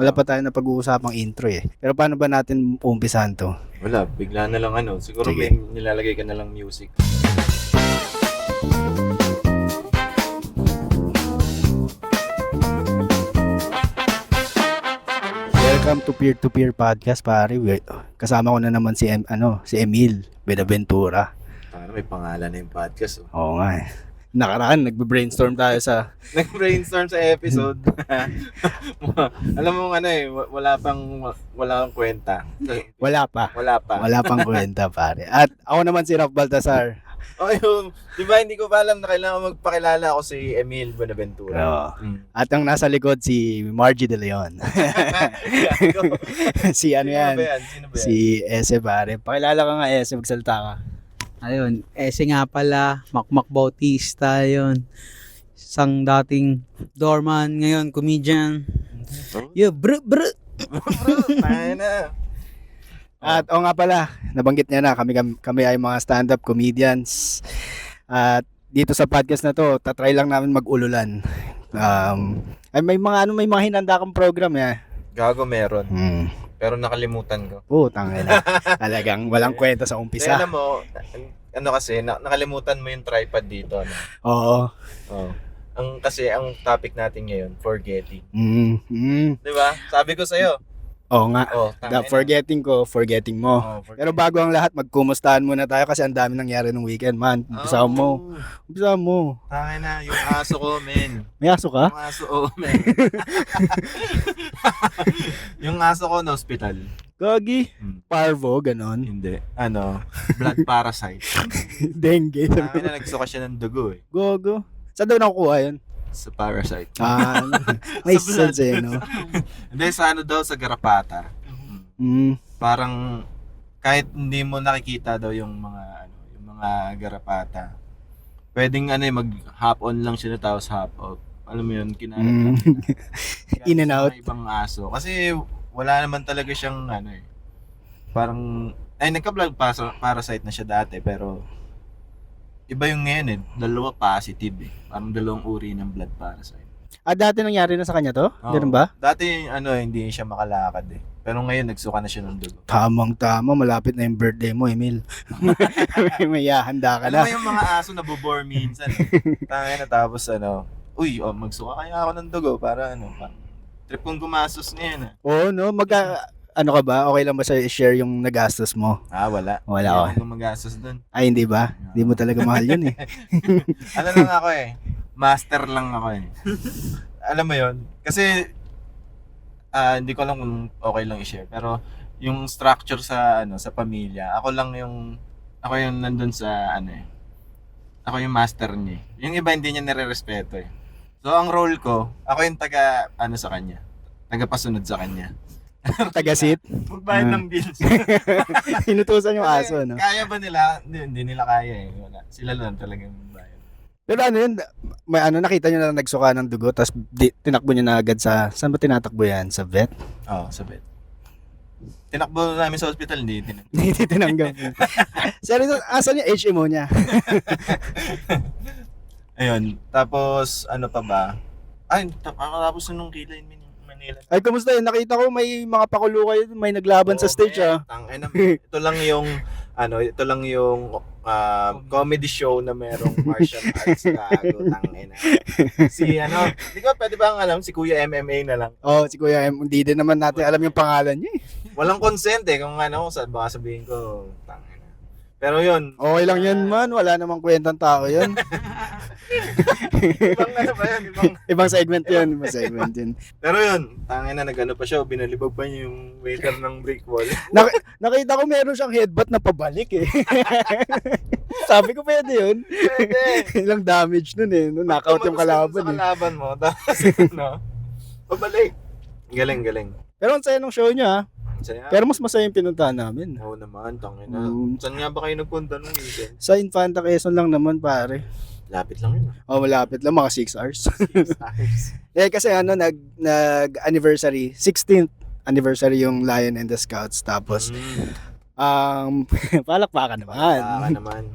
Wala pa tayo na pag-uusapang intro eh. Pero paano ba natin umpisahan to? Wala, bigla na lang siguro Sige. may nilalagay ka na lang music. Welcome to Peer Podcast, pare. Kasama ko na naman si si Emil Benaventura. May pangalan na yung podcast. Oo nga eh. Nakaraan, nagbe-brainstorm tayo sa... Nag-brainstorm sa episode. Alam mo wala pang kwenta. Wala pa. Wala pang kwenta, pare. At ako naman si Ralph Baltasar. Di ba hindi ko pa alam na kailangan magpakilala ako si Emil Buenaventura. Oo. At ang nasa likod si Margie De Leon. Si ano yan? Sino ba yan? Si Ese, pare. Pakilala ka nga, Ese. Magsalita ka. Ayun, Ese nga pala, Makmak Bautista, yun. Isang dating doorman, ngayon comedian. Yeah, bro. Bro, tayo na. At o nga pala, nabanggit niya na, kami ay mga stand-up comedians. At dito sa podcast na to, tatry lang namin mag-ululan. Ay may mga hinanda kang program eh. Gago meron. Pero nakalimutan ko. Tangina. Talagang walang kwenta sa Kaya umpisa. alam mo, kasi nakalimutan mo yung tripod dito. Oo. Oh. Ang topic natin ngayon, forgetting. Di ba? Sabi ko sa'yo. Oo nga. Forgetting mo. Pero bago ang lahat, magkumustahan muna tayo kasi ang dami nangyari ng weekend, man. Umpisa mo. Tangin na, yung aso ko, men. May aso ka? Yung aso, men. Yung aso ko na hospital. Gagi. Parvo, ganon. Hindi. Blood parasite. Dengue. Tangin na, nagsuka siya ng dugo eh. Gogo. Saan daw nakukuha yun? Sa parasite. May Sa blood. sense eh, no? Hindi, sa daw, sa garapata. Parang, kahit hindi mo nakikita daw yung mga garapata, pwedeng mag-hop on lang siya tapos hop out. Alam mo yun, kinalat lang. In and out. Ibang aso. Kasi wala naman talaga siyang parang, nagka-blood parasite na siya dati, pero iba yung ngayon dalawa positive eh. Parang dalawang uri ng blood parasite. Dati nangyari na sa kanya to? Oo. Ganun ba? Dati hindi siya makalakad eh. Pero ngayon nagsuka na siya ng dugo. Tamang-tama, malapit na yung birthday mo, Emil. May handa ka Alam na. mo yung mga aso na bubore minsan. Tangin na tapos magsuka kaya ako ng dugo para trip kong gumastos ngayon. Oo, no? Ano ka ba? Okay lang ba sa'yo i-share yung nagastos mo? Wala. Wala Hindi ako. ako gumagastos dun. Ay, hindi ba? Hindi mo talaga mahal yun eh. Lang ako eh. Master lang ako eh. Alam mo yon kasi hindi ko alam kung okay lang i-share, pero yung structure sa pamilya, ako yung nandun sa ako yung master niya. Yung iba hindi niya nire-respeto eh. So ang role ko, ako yung sa kanya. Tagapasunod sa kanya. Tagasit. Magbayad ng bills. Inutusan yung aso, no? Kaya ba nila? Hindi nila kaya eh. Wala. Sila lang talagang bayad. Pero yun, may nakita nyo na nagsuka ng dugo, tapos tinakbo nyo na agad saan ba tinatakbo yan? Sa vet? Oo, sa vet. Tinakbo namin sa hospital, hindi Hindi tinanggap. Seryoso, asan yung HMO niya? Ayun, tapos pa ba? Tapos nung kilay Manila. Ay, kumusta yun? Nakita ko may mga pakulo kayo, may naglaban sa stage Ito lang yung comedy show na merong martial arts gago, tangina. Di ko pwede bang alam si Kuya MMA na lang. Si Kuya M, hindi din naman natin alam yung pangalan niya eh. Walang consent eh kung baka sabihin ko, tangina. Pero yun. Okay lang yun man, wala namang kwentang tao yun. Ibang ba yun? Ibang segment yun. Pero yun, tangina pa siya, binalibag pa niya yung waiter ng brick wall. Nakita ko meron siyang headbutt na pabalik eh. Sabi ko pwede yun. Pwede. Ilang damage nun eh. Knockout yung kalaban sa eh. kalaban mo. Tapos pabalik. Galing. Pero ang saya ng show niya ha. Saya. Pero mas masaya yung pinuntahan namin. Oo naman, tangina. Saan nga ba kayo nagpunta nung weekend? Sa Infanta Quezon lang naman pare. Lapit lang yun. Malapit lang, mga 6 hours. 6 hours. Kasi nag-anniversary, 16th anniversary yung Lion and the Scouts. Tapos, palakpakan naman. naman.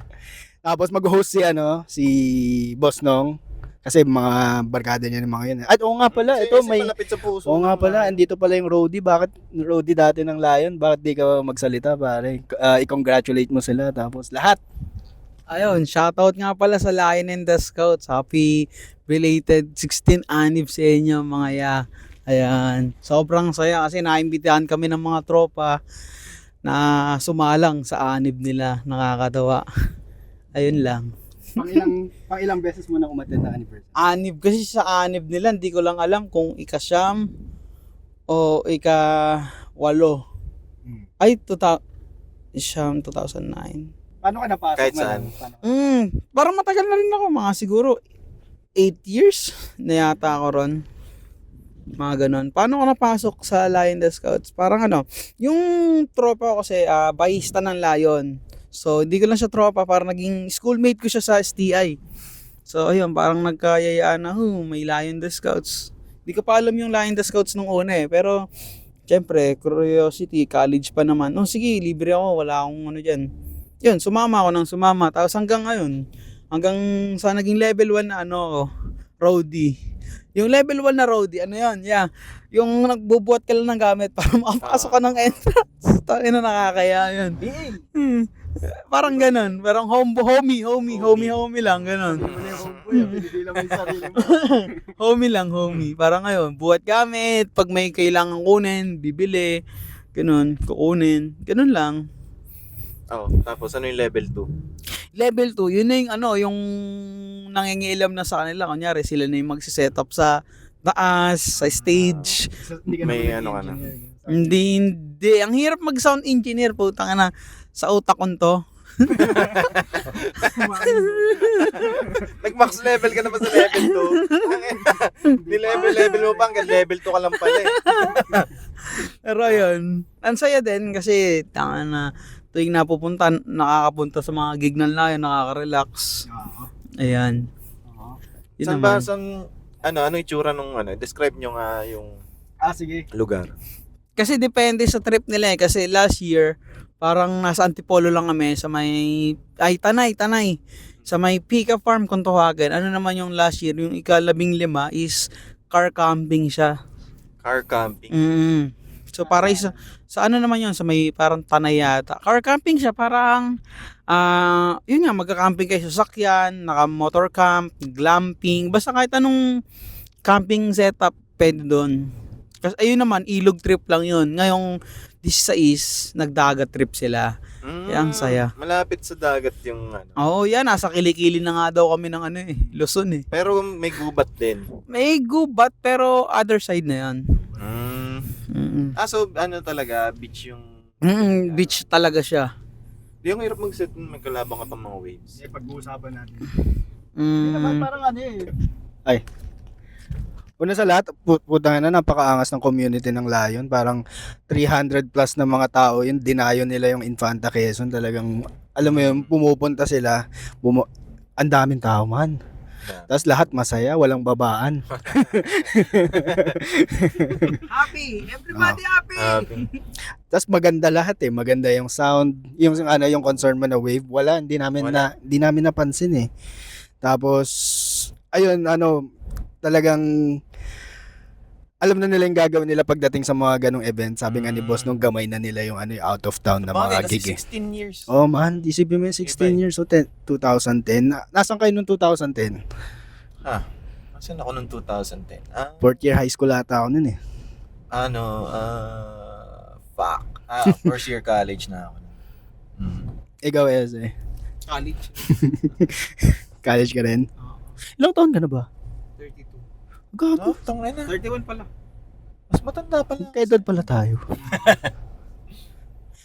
Tapos mag-host si Boss Nong. Kasi mga barkada niya ng mga yun. At oo nga pala, ito Kasi may... malapit sa puso. Oo nga ng pala, mga- andito pala yung roadie. Bakit roadie dati ng Lion? Bakit di ka magsalita, pare? I-congratulate mo sila. Tapos lahat. Ayun, shoutout nga pala sa Lion and the Scouts. Happy belated 16 anniv sa inyo mga ya. Ayan, sobrang saya kasi naimbitahan kami ng mga tropa na sumalang sa anib nila. Nakakatawa. Ayun lang. Pang ilang beses mo na umattend na anniversary? Anib kasi sa anib nila, hindi ko lang alam kung ika-siyam o ika-walo. Ay, siyam, 2009. Paano ka napasok? Kahit saan. Parang matagal na rin ako, mga siguro 8 years na yata ako ron. Mga ganon. Paano ka napasok sa Lion the Scouts? Parang yung tropa ko kasi bahista ng Lion. So, hindi ko lang siya tropa, parang naging schoolmate ko siya sa STI. So, ayun, parang nagkayayaan na, may Lion the Scouts. Hindi ko pa alam yung Lion the Scouts nung una pero, syempre, curiosity, college pa naman. Sige, libre ako, wala akong dyan. Yun, sumama ako ng sumama. Tapos hanggang ngayon, hanggang sa naging level 1 na roadie. Yung level 1 na roadie, yung nagbubuhat ka lang ng gamit para makapasok ka ng entrance. Tangina, nakakaya yun. Parang ganun. Parang homie lang, ganun. Homie lang, homie. Parang ngayon, buhat gamit. Pag may kailangan kunin, bibili. Ganun, kukunin. Ganun lang. Oh, tapos ano yung level 2? Level 2, yun na yung nangingialam na sa kanila. Kunyari, sila na yung magsiset-up sa taas, sa stage. May ano ka na. Hindi. Ang hirap mag-sound engineer, putang na sa utak ko to. Nag-max level ka na ba sa level 2? Ni-level mo pa hanggang level 2 ka lang pala eh. Pero yun, ang saya din kasi tuwing napupunta, nakakapunta sa mga gig ng Lion, nakaka-relax. Ayan. Yun Saan ba, naman. ano itsura nung describe nyo nga yung Sige. lugar. Kasi depende sa trip nila kasi last year, parang nasa Antipolo lang kami sa may, Tanay. Sa may Pika Farm kung tawagan. Ano naman yung last year, yung ika-15 is car camping siya. Car camping. So para sa ano naman yun, sa may parang Tanay yata. Car camping siya, parang yun nga, magka-camping kayo sa sakyan, naka-motor camp, glamping, basta kahit anong camping setup pwede doon. Kasi ayun naman, ilog trip lang yun. Ngayong 16, nagdagat trip sila. Kaya ang saya. Malapit sa dagat yung Oo, yan. Nasa kilikili na nga daw kami ng Luzon eh. Pero may gubat din. May gubat pero other side na yan. So talaga, beach yung... Beach talaga siya. Di yung hirap mag-set, may kalabang ka pang mga waves. Pag-uusapan natin. Mm. Parang Ay. Una sa lahat, putang na, napakaangas ng community ng Lion. Parang 300 plus na mga tao yun, dinayo nila yung Infanta Quezon. Talagang, alam mo yun, pumupunta sila, ang daming tao man. Tapos lahat masaya, walang babaan. Happy! Everybody happy! Tapos maganda lahat maganda yung sound, yung concern mo na wave, wala, hindi namin napansin eh. Tapos ayun, talagang alam na nila yung gagawin nila pagdating sa mga ganong event. Sabi nga ni boss nung gamay na nila yung out of town na mga gig. 16 years. Oh man, isipin mo 16 years, so 2010. Nasaan kayo nung 2010? Nasaan ako nung 2010? Fourth year high school ata ako nun eh. First year college na ako. Ikaw, Eze. College. College ka rin? Ilang taon ka na ba? 32. Gago. Tangina. 31 pala. Mas matanda pala. Kaya doon pala tayo.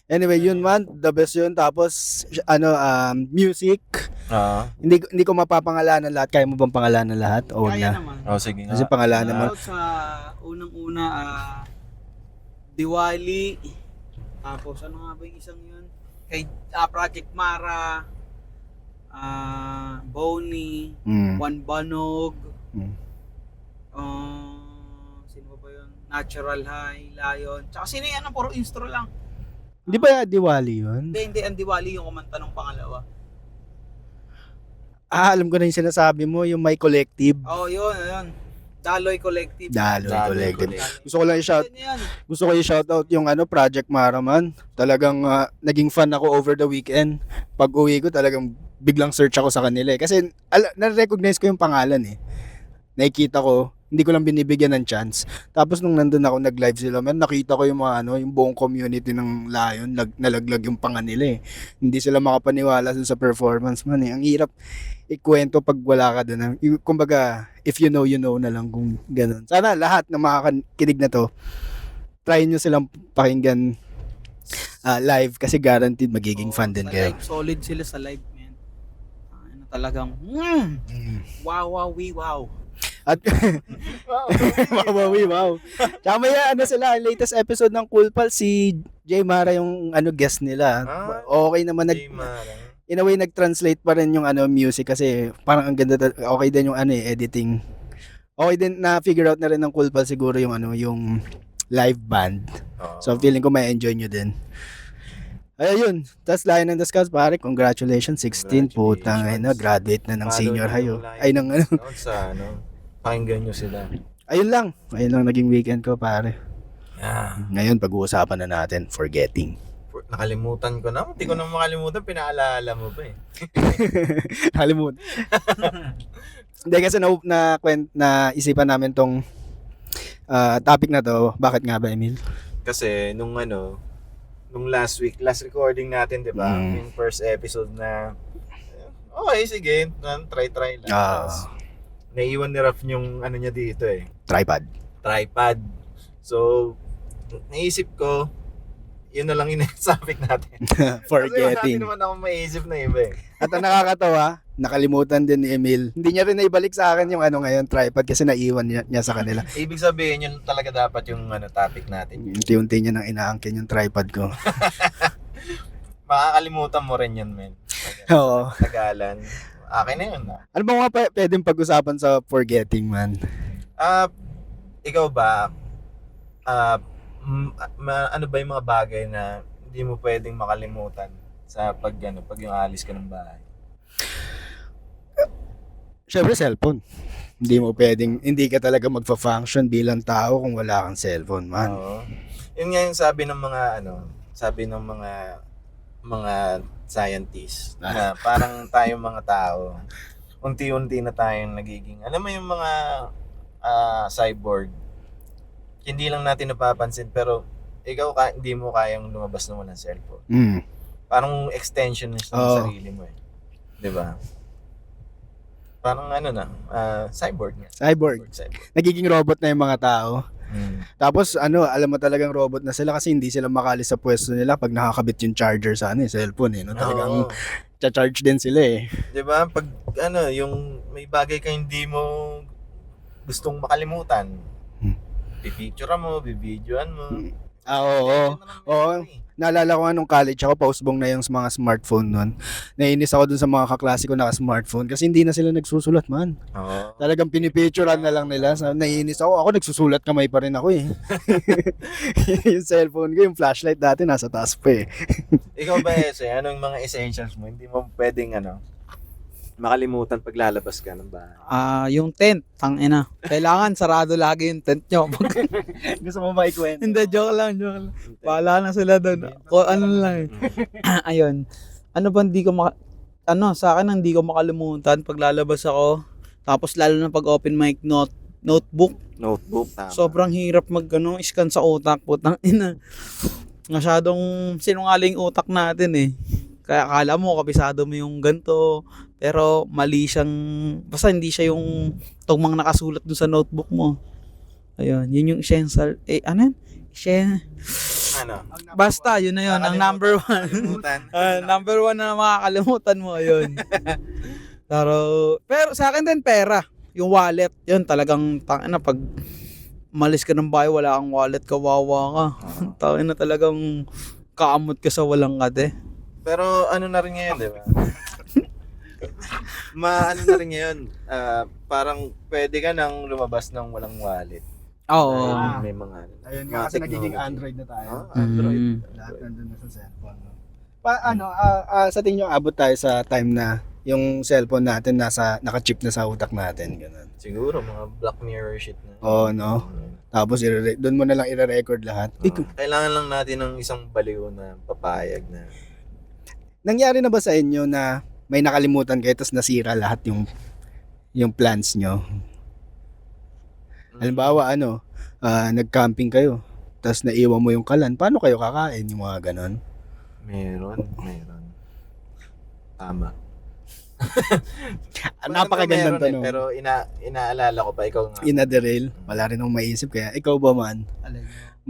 Anyway, yun man, the best yun. Tapos, music. Hindi ko mapapangalanan lahat. Kaya mo bang pangalanan lahat? O Kaya na? naman. Sige nga. Kasi pangalanan mo. Shoutout sa unang-una, Diwali. Tapos, ano nga ba yung isang yun? Kay Project Mara. Bonnie. Juan Banog. Sino ba yun? Natural High, Lion. Tsaka sino yan? Puro instro lang. Hindi ba Diwali yun? Hindi. Ang Diwali yung kumanta ng pangalawa. alam ko na yung sinasabi mo, yung may collective. Yun. Daloy Collective. Daloy Collective. Collective. Gusto ko lang i-shout, gusto ko i-shout out yung Project Maraman. Talagang naging fan ako over the weekend. Pag uwi ko talagang biglang search ako sa kanila eh. Kasi na-recognize ko yung pangalan eh. Nakikita ko, hindi ko lang binibigyan ng chance. Tapos nung nandun ako nag-live sila, man, nakita ko yung mga yung buong community ng Lion, nalaglag yung panga nila eh. Hindi sila makapaniwala sa performance man eh. Ang hirap ikwento pag wala ka doon. Kumbaga, if you know na lang kung ganun. Sana lahat na makakakinig na to, try nyo silang pakinggan live kasi guaranteed magiging fan din kayo. Live, solid sila sa live, man. Talagang, wow. At wow. Tsaka may sila, latest episode ng Cool Pals, si Jay Mara yung guest nila. Okay naman in a way nag-translate pa rin yung music kasi parang ang ganda okay din yung editing. Okay din na figure out na rin ng Cool Pals siguro yung yung live band. So feeling ko may enjoy nyo din. Ayun, tas Lion and the Scouts pare, congratulations 16 putang graduate na ng senior high. Ay ng sa pakinggan nyo sila. Ayun lang naging weekend ko pare. Yeah. Ngayon pag-uusapan na natin forgetting. Nakalimutan ko na. Hindi ko na makalimutan. Pinaalala mo pa eh. Nakalimutan. Hindi kasi na isipan namin tong topic na to. Bakit nga ba, Emil? Kasi nung last recording natin, di ba? Yung first episode na okay, sige, try lang. Naiiwan ni Raf yung niya dito eh. Tripod. So, naisip ko, yun na lang yung topic natin. Forgetting. Kasi wala naman ako maisip na iba eh. At ang nakakatawa, nakalimutan din ni Emil. Hindi niya rin naibalik sa akin yung ngayon, tripod kasi naiwan niya sa kanila. Ibig sabihin, yun talaga dapat yung topic natin. Unti-unti niya nang inaangkin yung tripod ko. Makakalimutan mo rin yun, men. Oo. Tagalan. Akin na yun. Ano ba nga pwedeng pag-usapan sa forgetting, man? Ikaw ba, ano ba yung mga bagay na hindi mo pwedeng makalimutan sa pag yung alis ka ng bahay? Syempre, cellphone. Hindi ka talaga magfa-function bilang tao kung wala kang cellphone, man. Oo. Yun nga yung sabi ng mga scientists na parang tayong mga tao, unti-unti na tayong nagiging, alam mo yung mga cyborg, hindi lang natin napapansin pero ikaw hindi mo kayang lumabas na walang cellphone. Parang extension ng sarili mo eh. 'Di ba? Parang cyborg nga. Cyborg. Nagiging robot na yung mga tao. Tapos alam mo talagang robot na sila kasi hindi sila makalis sa pwesto nila pag nakakabit yung charger sa cellphone eh. No? Talagang cha-charge din sila eh. 'Di ba? Pag yung may bagay ka hindi mo gustong makalimutan. Pipicture mo, bibidyoan mo. Oo. Naalala ko nung college ako, pausbong na yung mga smartphone nun. Nainis ako dun sa mga kaklase ko naka-smartphone kasi hindi na sila nagsusulat, man. Oo. Talagang pinipicturean na lang nila. Nainis ako. Ako nagsusulat kamay pa rin ako eh. Yung cellphone ko, yung flashlight dati nasa taas pa eh. Ikaw ba, anong mga essentials mo? Hindi mo pwedeng makalimutan pag lalabas ka ng bahay. Yung tent, tangina. Kailangan sarado lagi yung tent nyo. Gusto mo maikwento? Hindi, joke lang. Bahala na sila doon. Lang eh. Ayun. Sa akin hindi ko makalimutan pag lalabas ako. Tapos lalo na pag open mic notebook. Tama. Sobrang hirap scan sa utak, putang ina. Masyadong sinungaling utak natin eh. Kaya akala mo kabisado mo yung ganto, pero mali basta hindi siya yung tugmang nakasulat dun sa notebook mo. Ayun, yun yung essential. Basta, yun na yun, ang number one. Number one na makakalimutan mo, ayun. Pero sa akin din pera, yung wallet, yun talagang pag malis ka ng bahay, wala kang wallet, kawawa ka. Tangina talagang kaamot ka sa walang kate. Pero na rin ngayon, di ba? Na rin ngayon, parang pwede ka nang lumabas ng walang wallet. Oo. May mga ayun nga kasi nagiging Android na tayo. Android. Lahat nandun na sa cellphone. Sa tingin nyo, abot tayo sa time na yung cellphone natin naka-chip na sa utak natin, ganun. Siguro, mga Black Mirror shit na. Oo, no? Tapos doon mo na lang i-record lahat. Kailangan lang natin ng isang baliw na papayag na. Nangyari na ba sa inyo na may nakalimutan kayo tapos nasira lahat yung plans nyo? Halimbawa, nag-camping kayo tapos naiwan mo yung kalan. Paano kayo kakain? Yung mga ganon. Meron. Tama. Napakagandang tanong. Pero inaalala ko pa, ikaw nga. Ina-derail. Wala rin akong maisip. Kaya ikaw ba man?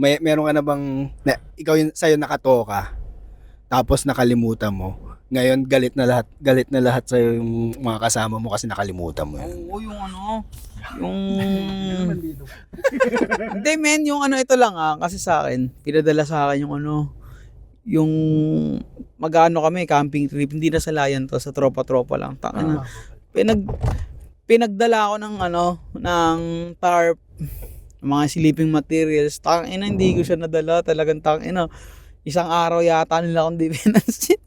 Meron ka na bang, ikaw sa'yo nakatoka, tapos nakalimutan mo. Ngayon, galit na lahat sa'yo yung mga kasama mo kasi nakalimutan mo yun. Oo, Hindi men, ito lang kasi sa akin, pinadala sa akin yung mag-ano kami, camping trip, hindi na sa layan to, sa tropa-tropa lang. Tangina. Pinagdala ako ng tarp, mga sleeping materials. Tangina, hindi ko siya nadala, talagang tangina. Isang araw yata nila akong di pinansin.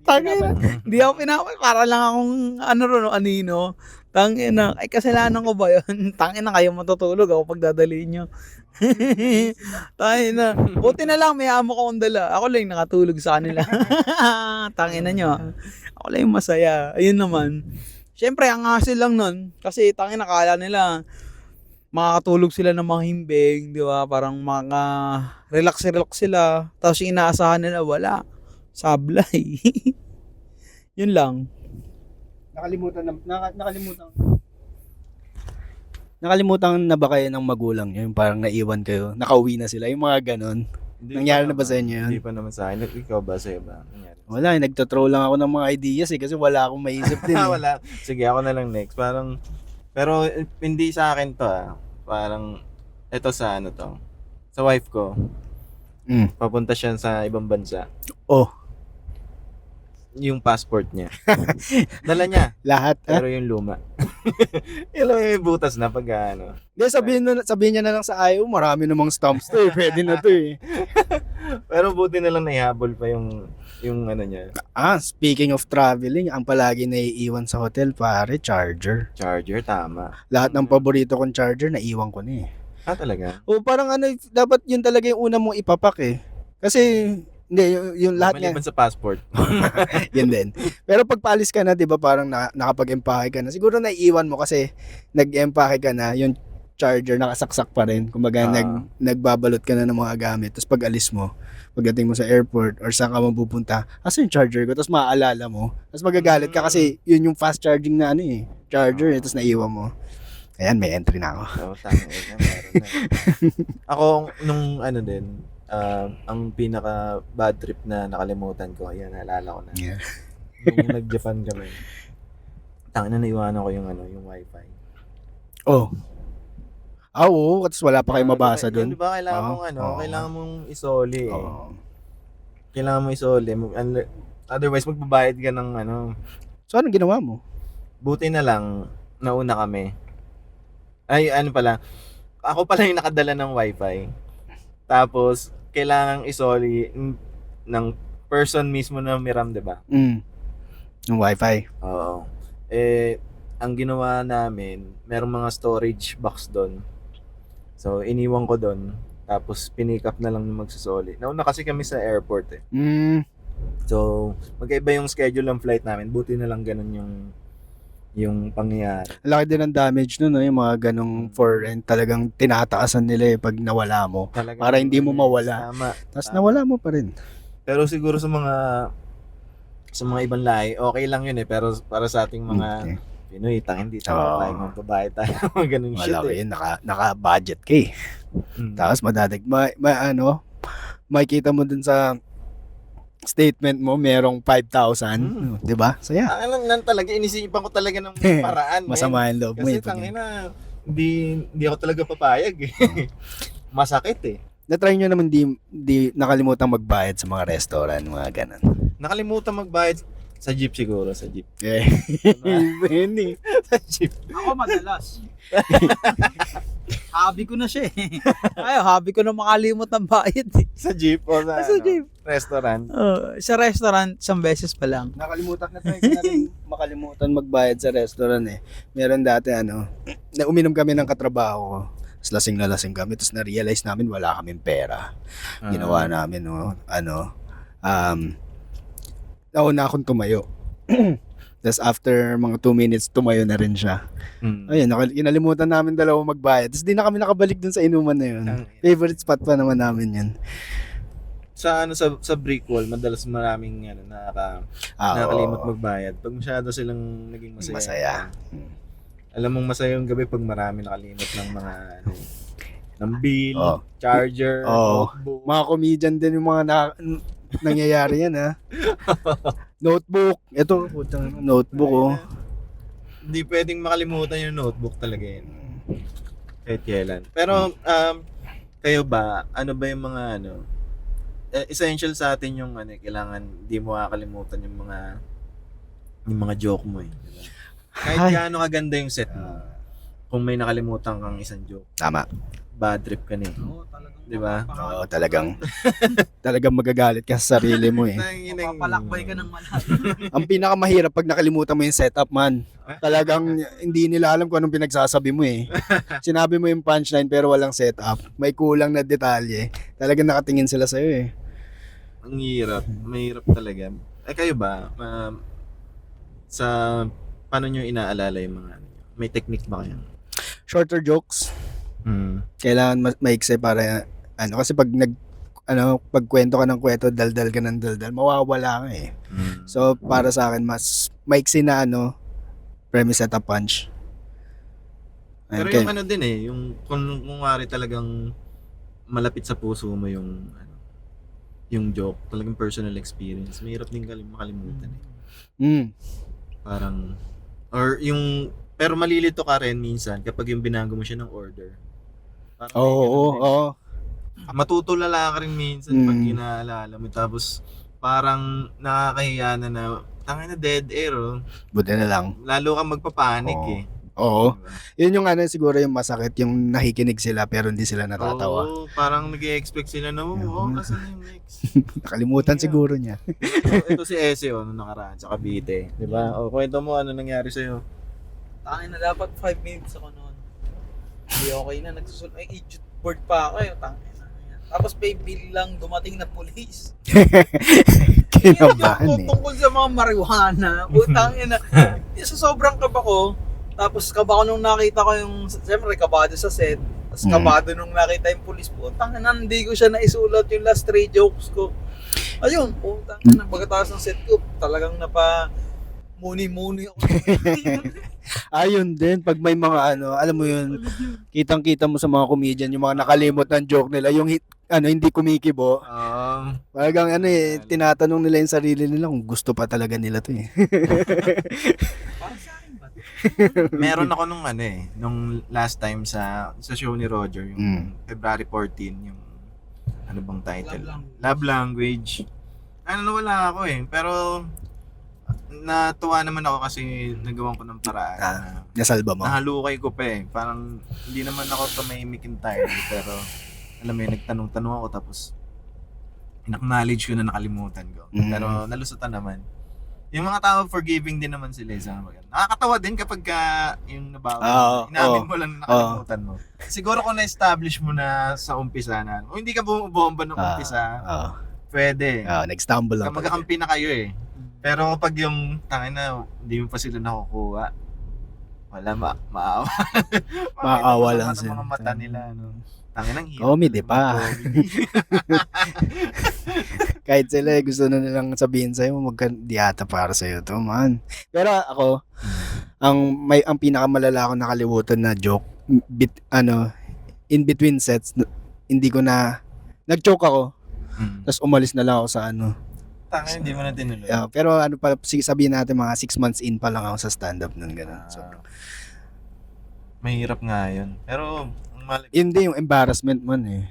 Tangina, hindi ako pinapay, para lang akong anino. Tangina, ay kasalanan ko ba yun? Tangina, kayo matutulog ako pagdadalhin nyo. Tangina, buti na lang may amo ko akong dala. Ako lang yung nakatulog sa kanila. Tangina nyo. Ako lang yung masaya. Ayun naman. Siyempre, ang hassle lang nun. Kasi tangina, nakala nila makakatulog sila ng mga himbing, di ba? Parang mga relax sila. Tapos yung inaasahan nila, wala. Sablay. Yun lang. Nakalimutan na ba kayo ng magulang nyo? Yung parang naiwan kayo, nakauwi na sila, yung mga ganon. Nangyari na ba sa inyo yun? Hindi pa naman sa akin. Ikaw ba, sa'yo ba? Nangyari? Wala, nagtatroll lang ako ng mga ideas kasi wala akong maisip din. Wala. Sige, ako na lang next. Pero hindi sa akin to Parang, ito sa to. Sa wife ko. Papunta siya sa ibang bansa. Oh. Yung passport niya. Dala niya. Lahat. Pero yung luma. Yung may butas na pag Hindi, sabihin niya na lang sa ayaw, marami namang stamps to eh. Pwede na to eh. Pero buti na lang naihabol pa yung niya. Speaking of traveling, ang palagi naiiwan sa hotel, pare, charger. Charger, tama. Lahat ng paborito kong charger, naiwan ko na eh. Talaga? O parang dapat yun talaga yung una mong ipapak eh. Kasi, hindi, yung lahat nga. Maliban sa passport. Yun din. Pero pag paalis ka na, di ba parang nakapag-empake ka na. Siguro naiiwan mo kasi nag-empake ka na, yung charger nakasaksak pa rin. Kumbaga nagbabalot ka na ng mga gamit. Tapos pag alis mo, pagdating mo sa airport or saan ka mapupunta, asa yung charger ko? Tapos maaalala mo. Tapos magagalit ka kasi yun yung fast charging na charger. Tapos naiwan mo. Ayan, may entry na ako. Tama. Meron na. Ako, nung din, ang pinaka bad trip na nakalimutan ko, ayan, naalala ko na. Yeah. Nung nag-Japan kami. Tangina, naiwanan ko yung wifi. Oh. Oo, tapos wala pa kayo mabasa doon. Di ba kailangan mong kailangan mong isoli eh. Kailangan mo isoli. Otherwise, magbabayad ka ng So, anong ginawa mo? Buti na lang, nauna kami. Ay, ako pala yung nakadala ng wifi. Tapos, kailangang isoli ng person mismo na miram, di ba? Yung wifi. Oo. Ang ginawa namin, merong mga storage box doon. So, iniwan ko doon. Tapos, pinick up na lang ng magsusoli. Nauna kasi kami sa airport eh. So, magkaiba yung schedule ng flight namin. Buti na lang ganun yung pangyayari. Laki din ang damage nun, yung mga ganong for rent. Talagang tinataasan nila pag nawala mo. Talagang, para hindi mo mawala. Tama. Tapos nawala mo pa rin. Pero siguro sa mga ibang lahi, okay lang yun eh. Pero para sa ating mga Pinoy, hindi tayo magbabayad tayo. Ganun shit Malaki eh. yun, naka-budget ka eh. Tapos makikita mo dun sa statement mo, merong 5,000. Di ba? Saya. Nan talaga, inisipan ko talaga ng paraan. Masama yung loob mo kasi tangina, hindi ako talaga papayag eh. Masakit eh. Na-try nyo naman di nakalimutan magbayad sa mga restaurant, mga ganun. Nakalimutan magbayad Sa jeep siguro, sa jeep. Eh, yun eh. Sa jeep. Ako madalas. Hobby ko na siya eh. Ay, hobby ko na makalimot ng bayad eh. Sa jeep o sa, Sa jeep. restaurant. Sa restaurant, isang beses pa lang. Nakalimutan na tayo natin makalimutan magbayad sa restaurant eh. Meron dati na uminom kami ng katrabaho ko. Tapos lasing na lasing kami. Tapos na-realize namin wala kaming pera. Ginawa namin nauna akong tumayo. Tapos after mga 2 minutes, tumayo na rin siya. Ayun, kinalimutan namin dalawa magbayad. Tapos di na kami nakabalik dun sa inuman na yun. Favorite spot pa naman namin yun. Sa sa brick wall, madalas maraming nakakalimot magbayad. Pag masyado silang naging masaya. Masaya. Alam mong masaya yung gabi pag marami nakalimot ng mga ng bill, Oh. charger, Oh. notebook. Mga comedian din yung mga nangyayari yan ha. Notebook. Ito, notebook oh. Hindi pwedeng makalimutan yung notebook talaga yun. Kahit kailan. Pero kayo ba, ano ba yung mga essential sa atin yung kailangan di mo makakalimutan yung mga joke mo eh. Diba? Kahit Ay. gaano kaganda yung set mo. Kung may nakalimutan kang isang joke, Tama. bad trip ka na eh. Di ba? Oo, talagang magagalit ka sa sarili mo eh. Papalakbay ka ng malalim. Ang pinakamahirap pag nakalimutan mo yung setup man. Talagang hindi nila alam kung anong pinagsasabi mo eh. Sinabi mo yung punchline pero walang setup. May kulang na detalye. Talagang nakatingin sila sa'yo eh. Ang hirap. Mahirap talaga. Kayo ba? Sa paano nyo inaalala yung mga may technique ba kayo? Shorter jokes. Kailangan maikse para kasi pag pagkwento ka ng kwento, daldal ka ng daldal, mawawala ka eh. So para sa akin mas maiksi na premise at a punch. Pero yung din yung kung wari talagang malapit sa puso mo yung joke, talagang personal experience, mahirap din makalimutan eh. Parang or yung pero malilito ka rin minsan kapag yung binago mo siya ng order. Parang Oo. Matutulala ka rin minsan pag inaalala mo tapos parang nakakahiya na tangin na dead air oh. Buti na lang. Lalo kang magpapanik Oo. eh. Oo. Diba? Yun yung siguro yung masakit, yung nakikinig sila pero hindi sila natatawa. Oo, parang nag-expect sila na asan na yung next? Nakalimutan siguro niya. Ito si Ese nung nakaraan sa Cavite. Diba? O, kwento mo ano nangyari sa'yo. Tangin na dapat 5 minutes ako noon. Hindi okay na. Nagsusunod. Ay, idiot board pa ako eh. Tangin na. Tapos may bilang dumating na police. Kinabahan eh. Tungkol sa mga marijuana. Tangin na. Sa sobrang kaba ko. Tapos kaba ko nung nakita ko yung, siyempre kabado sa set. Tapos kabado nung nakita yung police po. Tangin na, hindi ko siya naisulat yung last 3 jokes ko. Ayun, tangin na. Pagkatapos ng set ko, talagang muni-muni ako. Ayun din, pag may mga alam mo yun, kitang-kita mo sa mga comedian, yung mga nakalimot ng joke nila, yung hindi kumikibo. Talagang tinatanong nila yung sarili nila kung gusto pa talaga nila to eh. Parang sa akin ba? Meron ako nung last time sa show ni Roger, yung February 14, yung ano bang title? Love Language. Nawala ako eh, pero natuwa naman ako kasi nagawan ko ng paraan. Nasalba mo? Nahalukay ko pa eh. Parang hindi naman ako tumahimik entirely, pero alam mo yun, nagtanong-tanong ako tapos in-acknowledge ko na nakalimutan ko. Pero nalusutan naman. Yung mga tao forgiving din naman sila sa mga. Nakakatawa din kapag yung nabawi. Inamin mo lang na nakalimutan mo. Siguro kung na-establish mo na sa umpisa na, o hindi ka bumomba ng umpisa, pwede. Nag-stumble lang. Magkakampi na kayo eh. Pero pag yung tangin na hindi mo pa sila nakukuha, wala maawa. Maawa lang sila. Mga mata nila tangin ang hirap. Comedy pa. Kahit sila gusto na nilang sabihin sa'yo, di ata para sa'yo to man. Pero ako, ang pinakamalala ko nakalimutan na joke, in between sets, hindi ko na, nag-joke ako, tapos umalis na lang ako sa Tangin, hindi mo na tinuloy. Pero sabihin natin mga 6 months in pa lang ako sa stand-up nun, gano'n. So, mahirap nga yun. Pero, hindi yung embarrassment man eh,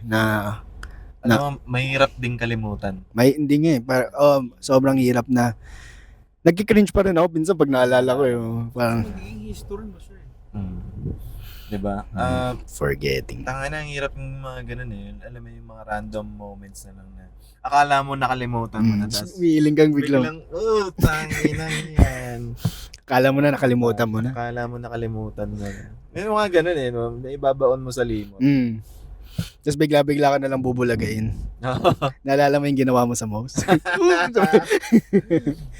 mahirap din kalimutan. Hindi nga eh, sobrang hirap na Nagki-cringe pa rin ako minsan pag naalala ko yung parang Magiging history mo siya eh. Diba? forgetting. Tanga na, ang hirap yung mga ganun eh. Alam mo yung mga random moments na lang na akala mo nakalimutan mo na. Tas Umiiling kang biglang. tangina yan. Akala mo na nakalimutan mo na. Akala mo nakalimutan mo na. May mga ganun eh, no? May ibabaon mo sa limot. Tapos bigla-bigla ka na lang bubulagain. Naalala mo yung ginawa mo sa mouse?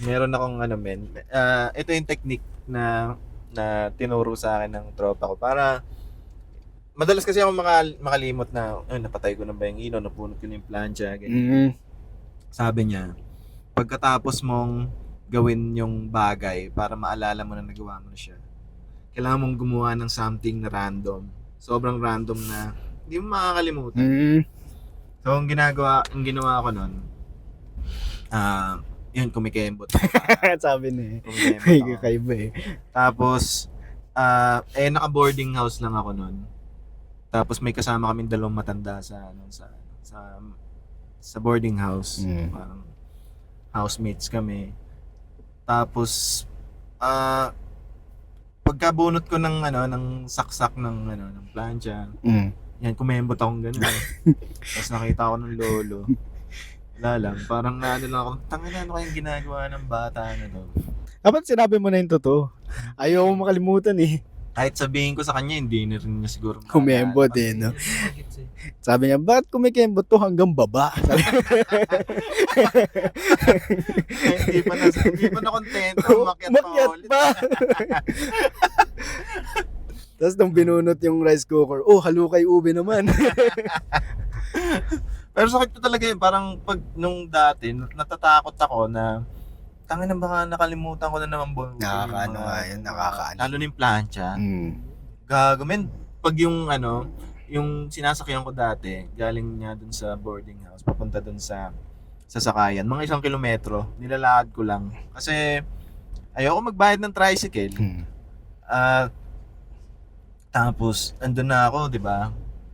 Meron akong ito yung technique na tinuro sa akin ng tropa ko para madalas kasi ako makalimot na napatay ko na ba yung ilaw, napunot ko na yung plancha, ganyan. Sabi niya, pagkatapos mong gawin yung bagay para maalala mo na nagawa mo na siya, kailangan mong gumawa ng something na random. Sobrang random na hindi mo makakalimutan. So, ang ginawa ko nun, yun, kumikembot. Sabi niya Kumikembot may ako. kakaiba eh. Tapos, naka-boarding house lang ako nun. Tapos may kasama kaming dalawang matanda sa boarding house. Parang housemates kami. Tapos, pagkabunot ko ng saksak ng plancha, yan, kumembot akong gano'n. Tapos nakita ko ng lolo. Wala lang, parang lang ako, tangina, ano kayong ginagawa ng bata na to? Dapat sinabi mo na yung totoo. Ayaw mo makalimutan eh. Kahit sabihin ko sa kanya, hindi na rin niya siguro maalala. Kumembot eh, no? Sabi niya, bakit kumikembot to hanggang baba? Sabi, hindi pa na kontento, umakyat pa umakyat ulit. pa. Tapos nung binunot yung rice cooker, halukay ube naman. Pero sakit na talaga yun, parang pag nung dati, natatakot ako na tangina baka nakalimutan ko na naman buhay. Nakakaano nga yun, nakakaano. Lalo na yung plancha. Gago, men, pag yung sinasakyan ko dati, galing niya dun sa boarding house, papunta dun sa sakayan, mga 1 kilometro, nilalakad ko lang. Kasi, ayoko magbayad ng tricycle. Tapos, andun na ako, di ba?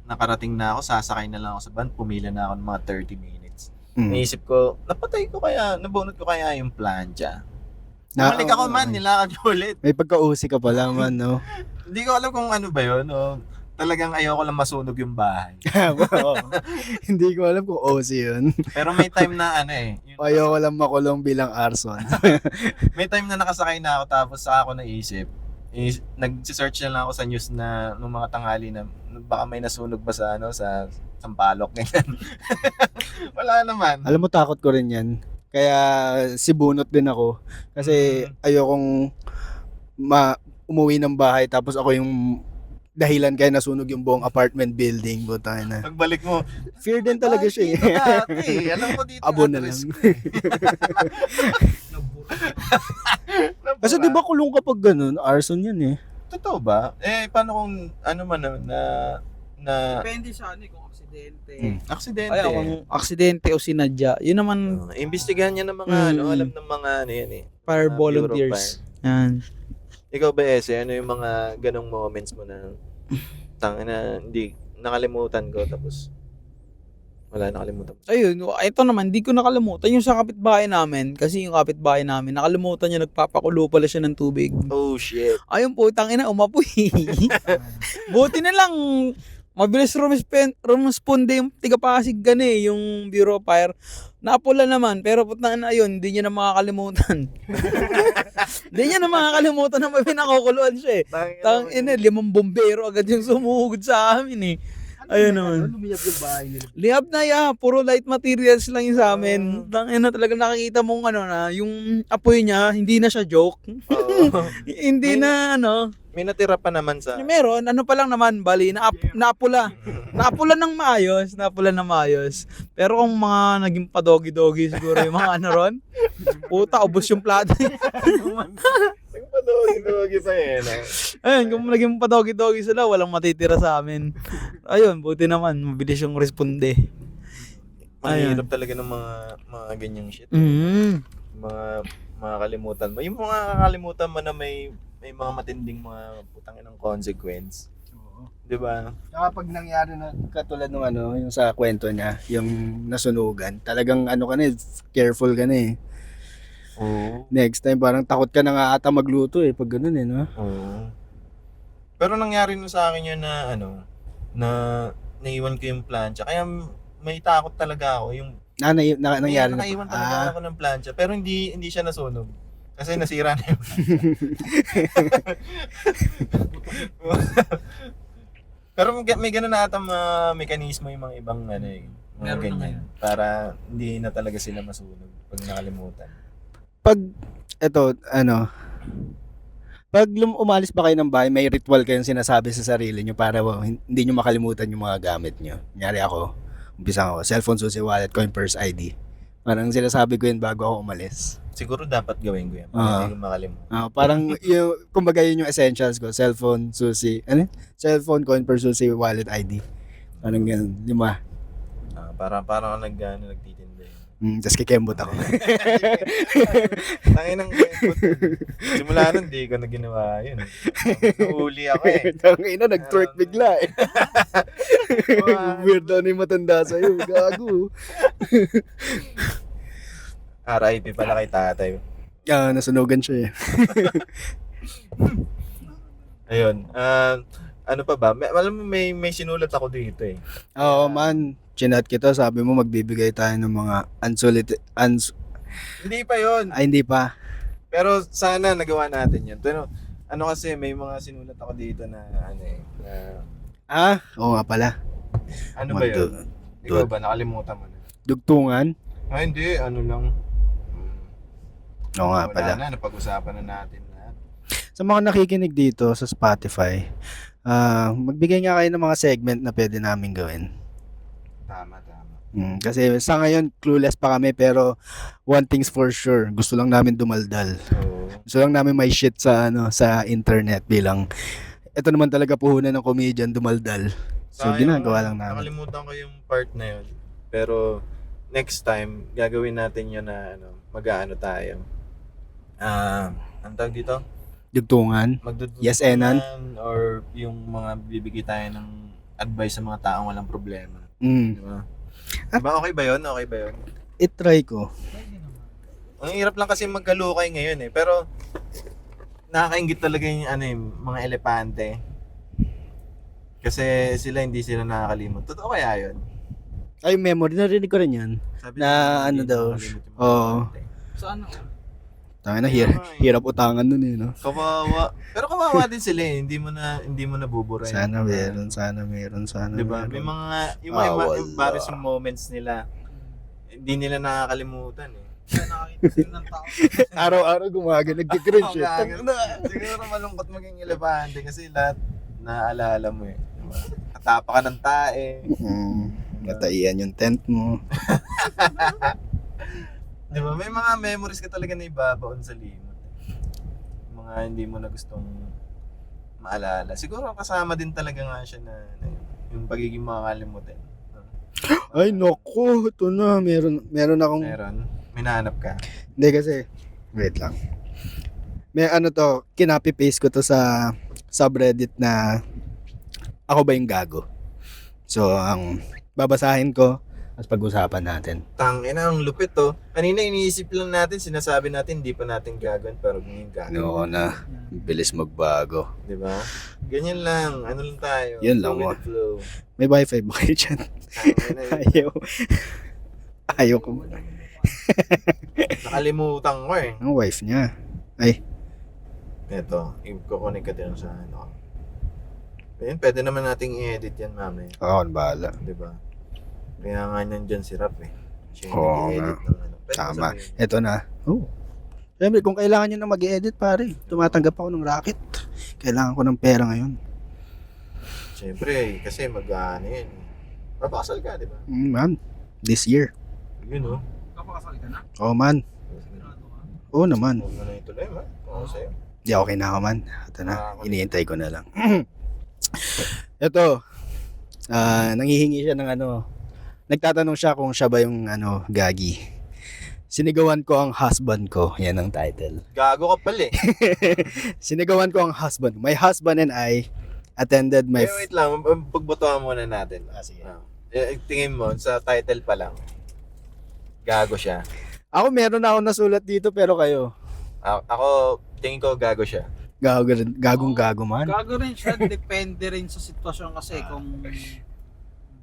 Nakarating na ako, sasakay na lang ako sa van, pumila na ako ng mga 30 minutes. Naisip ko, nabunot ko kaya yung plancha. Bumalik ako man, nilakad ko ulit. May pagka-usi ka pala man, no? Hindi ko alam kung ano ba yun, o talagang ayoko lang masunog yung bahay. Oo. Hindi ko alam kung OC yun. Pero may time na Ayoko lang makulong bilang arson. may time na nakasakay na ako tapos saka ako naisip, nag-search na lang ako sa news na nung mga tanghali na baka may nasunog ba sa sa Sampaloc ganyan. Wala naman. Alam mo, takot ko rin yan. Kaya sibunot din ako. Kasi ayokong umuwi ng bahay tapos ako yung dahilan kaya nasunog yung buong apartment building. Buta na. Pagbalik mo, Fear din talaga siya eh. dati, alam ko dito. Abo na lang. Kasi di ba kulong kapag ganun? Arson yan eh. Totoo ba? Paano kung Depende sa kung aksidente. aksidente? Ay, kung aksidente o sinadya, yun naman Imbestigahan niya ng mga alam ng mga yan fire mga volunteers. Yan. Ikaw ba, Ese, ano yung mga ganong moments mo na tangina hindi nakalimutan ko tapos wala nakalimutan mo? Ayun, ito naman, di ko nakalimutan yung sa kapitbahay namin. Kasi yung kapitbahay namin, nakalimutan niya, nagpapakulo pala siya ng tubig. Oh shit. Ayun po, tangina, umapoy. Buti na lang, mabilis rumusponde yung tiga-Pasig yung Bureau of Fire. Napula naman, pero putang na yun, hindi niya na makakalimutan. Hindi niya na makakalimutan na may pinakukuluan siya eh. Tangina, 5 bombero agad yung sumugod sa amin eh. Ayun naman. Lumiyap yung bahay nila. Liab na puro light materials lang yung sa amin. Tangina talaga nakikita mong yung apoy niya, hindi na siya joke. Hindi na May natira pa naman sa meron, pa lang naman, bali, napula. Napula ng maayos. Pero kung mga naging padogi-dogi siguro yung mga ron, puta, ubos yung plato. Nagpadogi pa Ayun, kung naging padogi-dogi sila, walang matitira sa amin. Ayun, buti naman, mabilis yung responde. Mahirap talaga ng mga ganyang shit. Mga kalimutan mo. Yung mga kakalimutan mo na may mga matinding mga putang inang consequence. Oo. 'Di ba? Saka pag nangyari na katulad ng yung sa kwento niya, yung nasunugan, talagang ka na careful ka na eh. Oo. Next time, parang takot ka na nga ata magluto eh, pag ganun eh, no? Oo. Pero nangyari nun sa akin yun na na naiwan ko yung plancha. Kaya may takot talaga ako yung Nangyari na nakaiwan talaga ako ng plancha pero hindi siya nasunog. Kasi nasira na yung Pero may ganun na ata mga mekanismo yung mga ibang mga Meron na ganyan. Para hindi na talaga sila masunog pag nakalimutan. Pag, pag umalis ba kayo ng bahay, may ritual kayong sinasabi sa sarili nyo para hindi nyo makalimutan yung mga gamit nyo. Kunyari ako, umpisa ako, cellphone, susi, wallet, coin, purse, ID. Parang sinasabi ko yun bago ako umalis. Siguro dapat gawin ko yan para hindi ko makalimutan. Parang yung, kumbaga yun yung essentials ko, cellphone, susi, cellphone, coin, purse, susi, wallet, ID. Parang ganun, 5. Parang ako nagtitinda yun. Tapos kikembot ako. Tangin ng kembot. Simula nun, di ko na ginawa yun. Nahuli ako eh. Tangina, nag-twerk bigla eh. Weird na yung matanda sa'yo. Gago. RIP pala kay tatay. Nasunugan siya eh. Ayun. Ano pa ba? Alam mo, may sinulat ako dito eh. Oo man, chinat kita, sabi mo magbibigay tayo ng mga Hindi pa yun. Ay, hindi pa. Pero sana nagawa natin yun. Pero kasi may mga sinulat ako dito na Oo nga pala. ano ba yun? Ikaw ba? Nakalimutan mo na. Dugtungan? Hindi. Ano lang. Oo nga pala. Wala na. Napag-usapan na natin lahat. Sa mga nakikinig dito sa Spotify, magbigay nga kayo ng mga segment na pwede namin gawin. Tama. Kasi sa ngayon, clueless pa kami, pero one thing's for sure, gusto lang namin dumaldal. Oo. Gusto lang namin may shit sa internet bilang ito naman talaga puhunan ng comedian, dumaldal. So ginagawa lang namin. Nakalimutan ko yung part na yun. Pero next time, gagawin natin yun na mag-aano tayo. Ang tawag dito? Dugtungan. Yes, Enan. Or yung mga bibigay tayo ng advice sa mga taong walang problema. Di ba? Diba okay ba yun? Okay ba yun? I-try ko. Ang hirap lang kasi magkalukay ngayon eh. Pero nakakaingit talaga yung mga elepante. Kasi hindi sila nakakalimot. Totoo kaya yun? Ay, memory. Narinig ko rin yan. Sabi Na nila, ano hindi daw. nakakalimot yung mga Oo. elepante. Saan? Tangin na, hirap utangan nun eh, no? Kawawa. Pero kawawa din sila eh. Hindi mo nabubura. Sana meron. Diba? May mga, yung embarrassing moments nila, hindi nila nakakalimutan eh. Araw-araw gumaga, nagkikringe. Siguro malungkot maging elepante kasi lahat naaalala mo eh. Diba? Katapa ka ng tae. Nataiyan yung tent mo. Diba? May mga memories ka talaga na ibabaon sa limot. Mga hindi mo na gustong maalala. Siguro kasama din talaga nga siya na yung pagiging makakalimutin. Ay, naku. Ito na. Meron akong... May nahanap ka? Hindi kasi... Wait lang. May kinapi-paste ko to sa subreddit na ako ba yung gago? So, ang babasahin ko at pag-usapan natin. Tangina, ang lupit to. Kanina iniisip lang natin, sinasabi natin hindi pa natin gagawin pero ngayon gagawin. Oo na. Bilis magbago. Diba? Ganyan lang. Ano lang tayo. Yun Go lang, with the flow. May wifi ba kayo dyan? Tangina, Ayaw ko. nakalimutan ko eh. Ang wife niya. Ay. Ito, i-connect ka din sa Ayun, pwede naman nating i-edit yan mamaya. Oo, bahala. Diba? Kaya nga nandyan si Rap eh. Siya Oo yung nag-edit ng Pwede Tama. ko sabihin. Ito na. Siyempre, kung kailangan nyo na mag-edit, pare, tumatanggap ako ng racket. Kailangan ko ng pera ngayon. Siyempre, kasi mag-ano yun. Papakasal ka, di ba? Man, this year. Yun oh. Kapakasal ka na? Oo, man. Oo naman. Huwag mo na ituloy, ma. Oo, sa'yo. Di, okay na ako, man. Ito na. Iniintay ko na lang. Ito. Nanghihingi siya ng nagtatanong siya kung siya ba yung gagi. Sinigawan ko ang husband ko. Yan ang title. Gago ka pala eh. Sinigawan ko ang husband. My husband and I attended my... Wait lang, pagbotohan muna natin. Sige. Tingin mo, sa title pa lang, gago siya. Ako meron na ako nasulat dito pero kayo. Ako, tingin ko gago siya. Gagong-gago man. Gago rin siya, depende rin sa sitwasyon kasi kung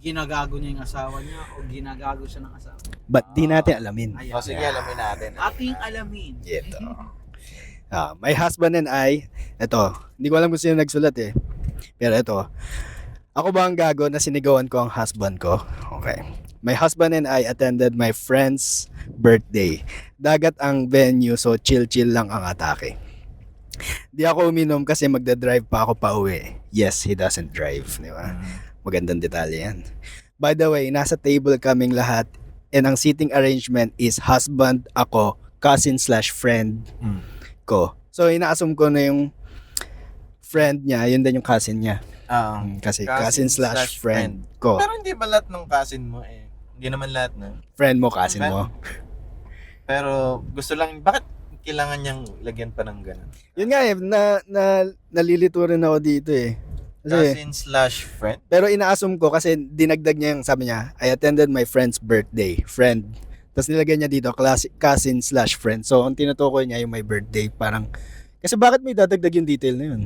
ginagago niya yung asawa niya o ginagago siya ng asawa. Ba't di natin alamin? O sige, alamin natin. Ating alamin. Ito. My husband and I, hindi ko alam kung sino nagsulat eh. Pero ito, ako ba ang gago na sinigawan ko ang husband ko? Okay. My husband and I attended my friend's birthday. Dagat ang venue so chill-chill lang ang atake. Di ako uminom kasi magdadrive pa ako pa uwi. Yes, he doesn't drive. Di ba? Magandang detalye yan. By the way, nasa table kaming lahat and ang seating arrangement is husband, ako, cousin/friend ko. So, ina-assume ko na yung friend niya, yun din yung cousin niya. Kasi cousin/friend ko. Pero hindi ba lahat ng cousin mo eh? Hindi naman lahat na. Friend mo, cousin mo. Pero gusto lang, bakit kailangan niyang lagyan pa ng ganun? Yun nga eh, nalilito rin ako dito eh. Kasi, Cousin/friend? pero ina-assume ko kasi dinagdag niya yung sabi niya, I attended my friend's birthday. Friend. Tapos nilagay niya dito, cousin/friend. So, ang tinutukoy niya yung my birthday. Parang, kasi bakit may dadagdag yung detail na yun?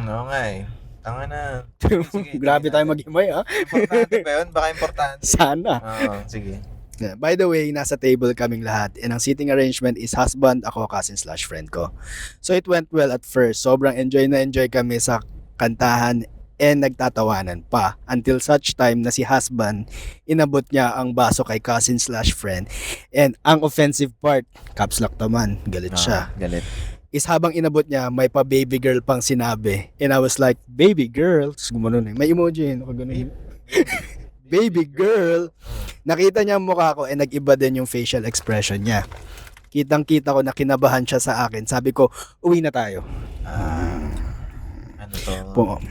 Oo nga eh. Tanga na. Sige, Grabe tayo maghimay ha. Importante ba yun? Baka importante. Sana. Oo, sige. Yeah, by the way, nasa table kaming lahat and ang seating arrangement is husband, ako, cousin/friend ko. So it went well at first. Sobrang enjoy kami sa kantahan and nagtatawanan pa until such time na si husband inabot niya ang baso kay cousin/friend and ang offensive part, caps lock naman, galit siya. Galit. Is habang inabot niya, may pa baby girl pang sinabi. And I was like, baby girl. Tapos gumanon eh. May emoji eh. Nakaganon. Baby girl. Nakita niya ang mukha ko and nag-iba din yung facial expression niya. Kitang-kita ko na kinabahan siya sa akin. Sabi ko, uwi na tayo. Ano to?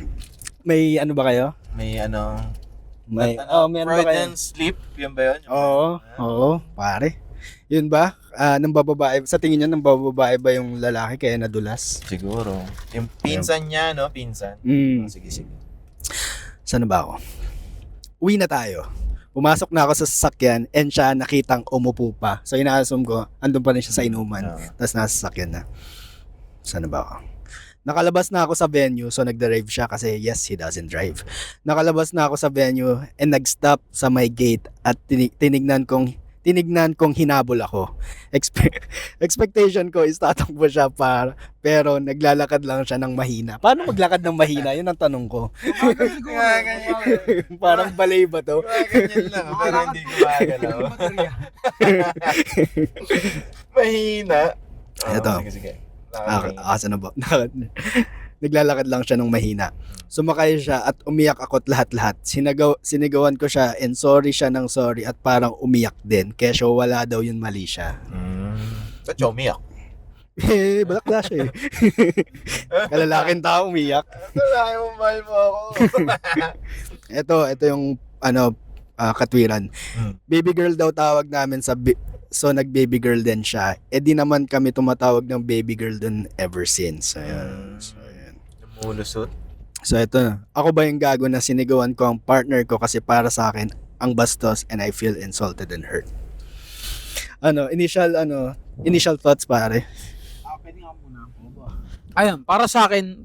May ano ba kayo? May ano? May ano ba kayo? Freudian sleep? Yun ba yun? Oo, pare. Yun ba? Nang bababae, sa tingin niyo nang bababae ba yung lalaki kaya nadulas? Siguro. Yung pinsan niya, no? Pinsan. Sige, sige. Saan na ba ako? Uwi na tayo. Pumasok na ako sa sasakyan and siya nakitang umupo pa. So ina-assume ko, andun pa rin siya sa inuman. Tapos nasa sasakyan na. Saan na ba ako? Nakalabas na ako sa venue, so nagda-drive siya kasi yes, he doesn't drive. Nakalabas na ako sa venue and nag-stop sa my gate at tinignan kong hinabol ako. Expectation ko is tatakbo siya pero naglalakad lang siya ng mahina. Paano maglakad ng mahina? Yun ang tanong ko. Parang balay ba to? Ganyan lang, pero hindi ko magalaw. Mahina. Ito. Sige, sige. Asa na ba? Naglalakad lang siya ng mahina. Sumakay siya at umiyak ako't lahat-lahat. Sinigawan ko siya and sorry siya ng sorry at parang umiyak din. Kesyo wala daw yun, mali siya. Ba't siya umiyak? Balakla siya eh. Kalalaking tao umiyak. Lalaki mo, mahal mo ako. Ito yung katwiran. Baby girl daw tawag namin so nag-baby girl din siya. Di naman kami tumatawag ng baby girl dun ever since. Ayan. Numulusot. So ito, ako ba yung gago na sinigawan ko ang partner ko kasi para sa akin ang bastos and I feel insulted and hurt. Initial thoughts pare. Pwede nga muna. Ayun, para sa akin,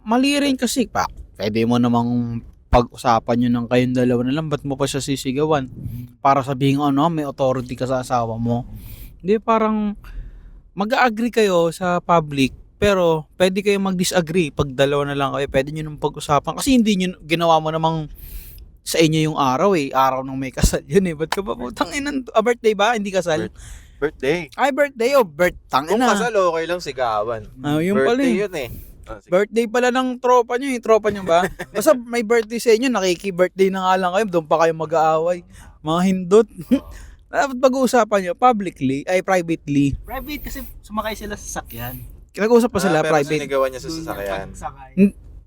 mali rin kasi pa. Pwede mo namang pag-usapan yun ng kayong dalawa na lang, ba't mo pa siya sisigawan? Para sabihin may authority ka sa asawa mo. Hindi, parang mag-agree kayo sa public, pero pwede kayo mag-disagree pag dalawa na lang kayo. Pwede nyo nang pag-usapan. Kasi hindi nyo, ginawa mo namang sa inyo yung araw araw nang may kasal yun ba't ka ba putang inan, birthday ba? Hindi kasal? Birthday. Ay, birthday birthday Kung na. kasal, okay lang sigawan. Yung pala Birthday yun eh. Sige. Birthday pala ng tropa nyo, tropa nyo ba? Basta may birthday sa inyo, nakiki-birthday na nga lang kayo, doon pa kayo mag-aaway. Mga hindot. Dapat pag-uusapan nyo, publicly, ay privately. Private kasi sumakay sila sa sasakyan. Nag-uusap pa sila, pero private. sinigawan niya sa sasakyan.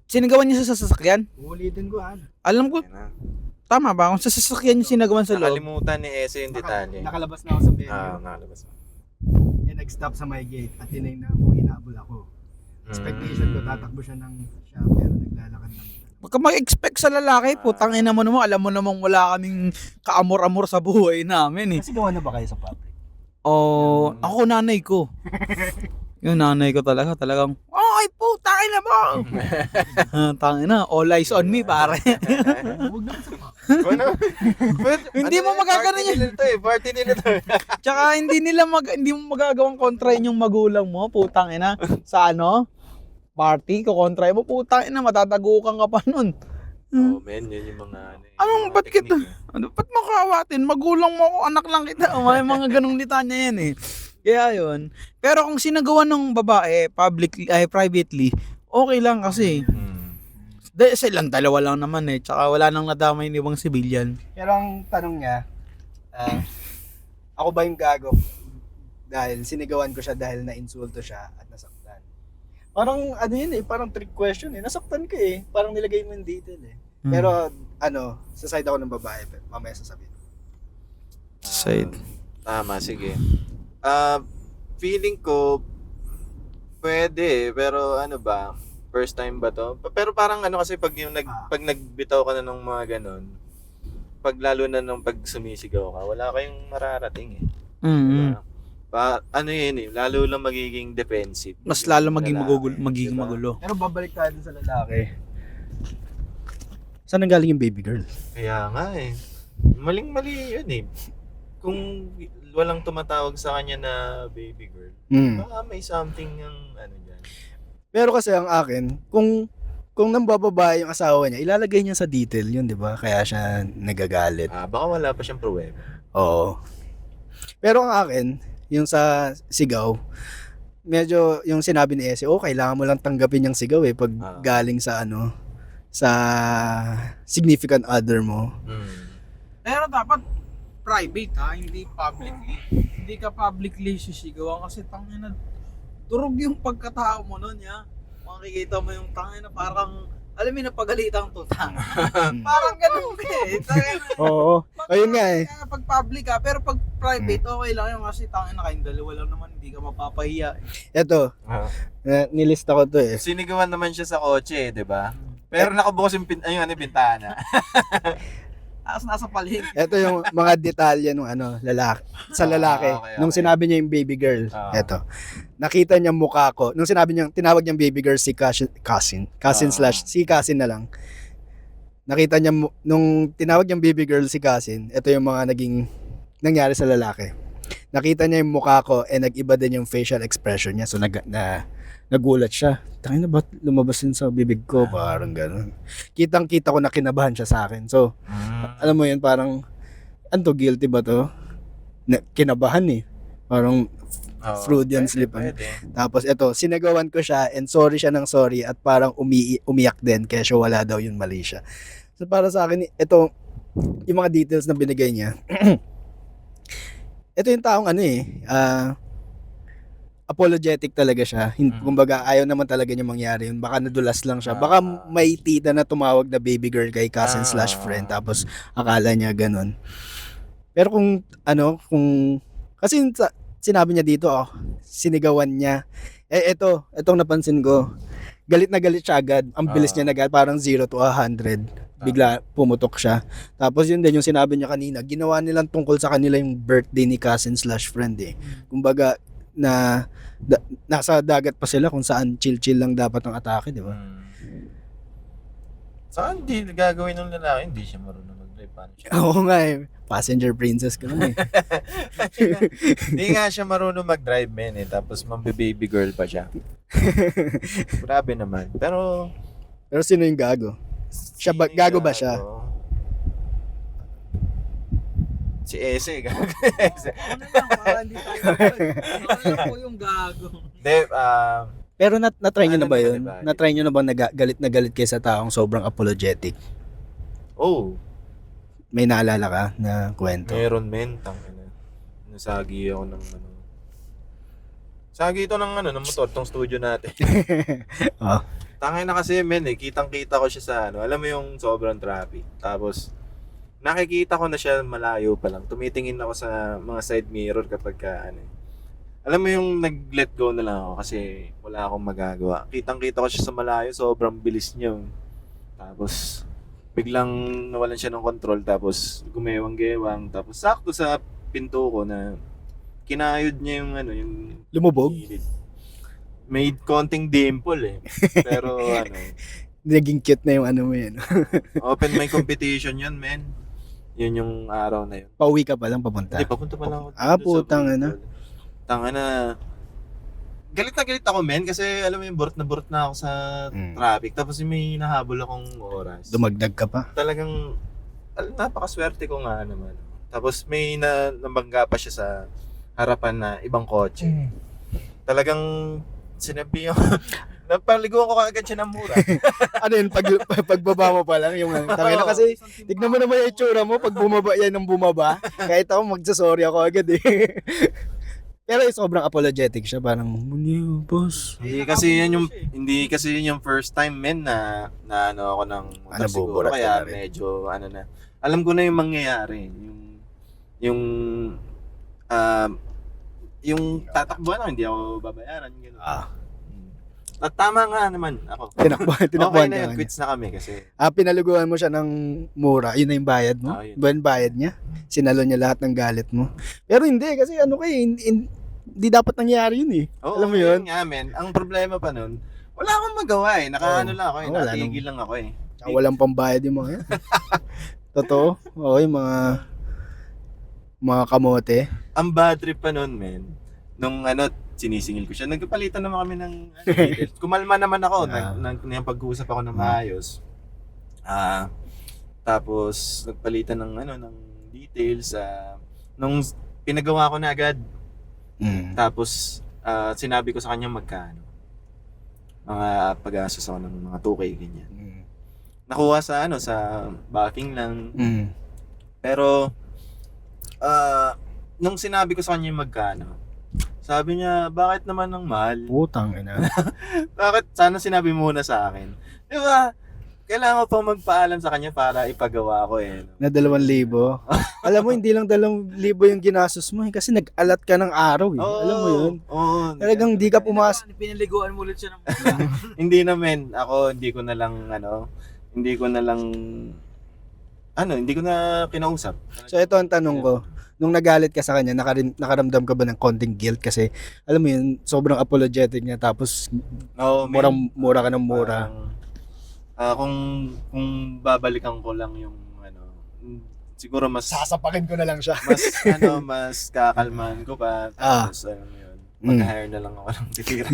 Sinigawan niya sa sasakyan? Ulitin ko Alam ko, tama ba? Kung sa sasakyan yung sinagawan sa loob. Nakalimutan ni Ese yung detalye. Nakalabas na ako sa venue. Nakalabas. Nag-stop sa my gate at tinignan ko, hinabol ako. Expectation ko, tatakbo siya pero naglalakad lang. Huwag ka mag-expect sa lalaki, putang ina mo naman, alam mo namang wala kaming kaamor-amor sa buhay namin Kasi gawa na ba kayo sa public? O, ako nanay ko. Yung nanay ko talagang, ay po, tangin na mo! Tangin na, all eyes on me, pare. Hindi mo magaganon yun. Party nila to. Tsaka hindi mo magagawang kontrahin yung magulang mo, putang ina. Sa party, kukontrahin mo, putang ina, matatagukan ka pa nun. Oh, men, yun yung mga Anong, ba't kita? Ba't mo kawatin? Magulang mo ako, anak lang kita. May mga ganong litanya yan eh. Kaya yun. Pero kung sinagawa ng babae, privately, okay lang kasi. Dahil silang dalawa lang naman eh. Tsaka wala nang nadamay ni ibang civilian. Pero ang tanong niya, ako ba yung gago? Dahil sinigawan ko siya dahil na-insulto siya at nasaktan. Parang yun eh, parang trick question eh. Nasaktan ka eh. Parang nilagay mo yung detail eh. Pero sa side ako ng babae, mamaya sasabihin. Side. Tama, sige. Feeling ko pwede, pero ano ba? First time ba to? Pero parang kasi pag pag nagbitaw ka na ng mga ganon, pag lalo na nung pag sumisigaw ka, wala kayong mararating eh. Diba? Yun eh, lalo lang magiging defensive. Mas lalo magiging Lalaki, magulo. Pero babalik tayo dun sa lalaki. Saan nanggaling yung baby girl? Kaya nga eh. Maling-mali yun eh. Kung walang tumatawag sa kanya na baby girl, baka may something yung dyan. Pero kasi ang akin, kung nambababae yung asawa niya, ilalagay niya sa detail yun, di ba? Kaya siya nagagalit. Baka wala pa siyang pruweba. Oo. Pero ang akin, yung sa sigaw, medyo yung sinabi ni Ese, kailangan mo lang tanggapin yung sigaw eh pag galing sa sa significant other mo. Pero dapat private hindi publicly. Hindi ka publicly sisigawan kasi tangina durog yung pagkatao mo nun makikita mo yung tangina parang alam mo napagalitang tutang. Parang ganun ka eh. Oo. Ayun nga eh. Pag public pero pag private okay lang yun kasi tangina kayong dalawa lang naman hindi ka mapapahiya. Eto, nilista ko to eh. Sinigawan naman siya sa kotse, di ba? Pero nakabukas yung bintana. Nasa palengke. Ito yung mga detalye nung lalaki. Sa lalaki, Okay. nung sinabi niya yung baby girl. Ito. Nakita niya mukha ko. Nung sinabi niya, tinawag niyang baby girl si cousin si cousin na lang. Nakita niya, nung tinawag niyang baby girl si cousin, ito yung mga nangyari sa lalaki. Nakita niya yung mukha ko nag-iba din yung facial expression niya. So nagulat siya. Tangina na ba't lumabas din sa bibig ko? Parang gano'n. Kitang-kita ko na kinabahan siya sa akin. So, alam mo yun, parang, guilty ba to? Kinabahan eh. Parang, Freudian slip. Tapos ito, sinagawan ko siya and sorry siya ng sorry at parang umiyak din kaya siya wala daw yun, mali siya. So, para sa akin, ito, yung mga details na binigay niya, ito yung taong apologetic talaga siya. Kumbaga, ayaw naman talaga niya mangyari yun. Baka nadulas lang siya. Baka may tita na tumawag na baby girl kay cousin/friend tapos akala niya ganun. Pero kasi sinabi niya dito, sinigawan niya. Itong napansin ko. Galit na galit siya agad. Ang bilis niya na parang 0 to 100. Bigla pumutok siya. Tapos yun din yung sinabi niya kanina. Ginawa nilang tungkol sa kanila yung birthday ni cousin/friend eh. Kumbaga, nasa dagat pa sila kung saan chill-chill lang dapat ang atake, di ba? Saan hindi gagawin ng lalaki? Hindi siya marunong mag-drive. Paano siya? Oo nga eh. Passenger princess ka naman eh. Hindi nga siya marunong mag-drive, men eh. Tapos mambe-baby girl pa siya. Grabe naman. Pero sino yung gago? Gago ba siya? Si Ese, gago. Ano lang, para hindi tayo ano po yung gago. Pero na-try nyo na ba yun? diba? Na-try nyo na ba galit na galit kayo sa taong sobrang apologetic? Oh, May naalala ka na kwento? meron, men. Tangina. Nasagi ako ng Sagi ito ng ng motor, tong studio natin. Oh. Tangina kasi, men eh. Kitang-kita ko siya sa alam mo yung sobrang traffic. Tapos, nakikita ko na siya malayo pa lang. Tumitingin ako sa mga side mirror kapag alam mo yung nag-let go na lang ako kasi wala akong magagawa. Kitang-kita ko siya sa malayo, sobrang bilis niya. Tapos biglang nawalan siya ng control tapos gumewang-gewang tapos sakto sa pinto ko na kinayod niya yung ano, yung Lumubog? gilid. May konting dimple eh. Pero ano, Naging cute na yung ano mo yun. open mic competition yun, men. Yun yung araw na yun. Pauwi ka pa lang papunta. Hindi, papunta pa lang ako. Ah, doon sa putang Bicol. ina. Tanga na. Galit ako, men, kasi alam mo yung burot na ako sa Mm. traffic. Tapos may nahabol akong oras. Dumagdag ka pa. Talagang, napakaswerte ko nga naman. Tapos may nabangga pa siya sa harapan na ibang kotse. Talagang sinabi yung napaliguan ko agad siya ng mura. Ano yun, pagbaba mo pa lang yung tangina kasi tignan mo naman yung itsura mo pag bumaba yan ng bumaba. Kahit ako magsasorry ako agad eh. Pero sobrang apologetic siya, parang boss. Hindi kasi yun yung first time, men, na ano ako ng motor Ano, siguro. buburat ka Kaya na rin. medyo na. Alam ko na yung mangyayari. Yung yung tatakbuhan ako, hindi ako babayaran. Gano'n. At tama nga naman ako. Tinakbuhan Okay na ka yun, niya. quits na kami kasi. Pinaliguan mo siya ng mura, yun na yung bayad mo? Yun. Buwan bayad niya? Sinalo niya lahat ng galit mo? Pero hindi, kasi ano hindi dapat nangyari yun eh. Oo, Alam mo yun? Nga, men. Ang problema pa nun, wala akong magawa eh. Nakaano lang ako eh. Wala Natigil lang ako eh. Tsaka walang pambayad yung mga yan. Totoo? Oo, yung mga kamote. Ang bad trip pa nun, men. Nung sinisingil ko siya. Nagpalitan naman kami ng details. Kumalma naman ako. Nang pag-uusap ako ng maayos. Tapos, nagpalitan ng details. Nung pinagawa ko na agad. Tapos, sinabi ko sa kanya magkano. Mga pag-asos ako ng mga 2K, ganyan. Nakuha sa backing lang. Pero, nung sinabi ko sa kanya yung magkano, sabi niya, bakit naman ng mahal? Putang ina. Bakit? Sana sinabi muna sa akin. Di ba? Kailangan ko pang magpaalam sa kanya para ipagawa ko eh. Na 2,000. Alam mo, hindi lang 2,000 yung ginastos mo eh, kasi nag-alat ka ng araw eh. Alam mo yun? Oo. Talagang di ka pumasok. Pinaliguan mo ulit siya ng Hindi naman. Ako, hindi ko na kinausap. So ito ang tanong ko. Nung nagalit ka sa kanya, nakaramdam ka ba ng konting guilt? Kasi, alam mo yun, sobrang apologetic niya. Tapos, Oo, mura ka ng mura. Kung babalikan ko lang yung siguro mas Sasapakin ko na lang siya. mas kakalmahan ko pa. Tapos alam mo yun, mag-hire na lang ako ng titira.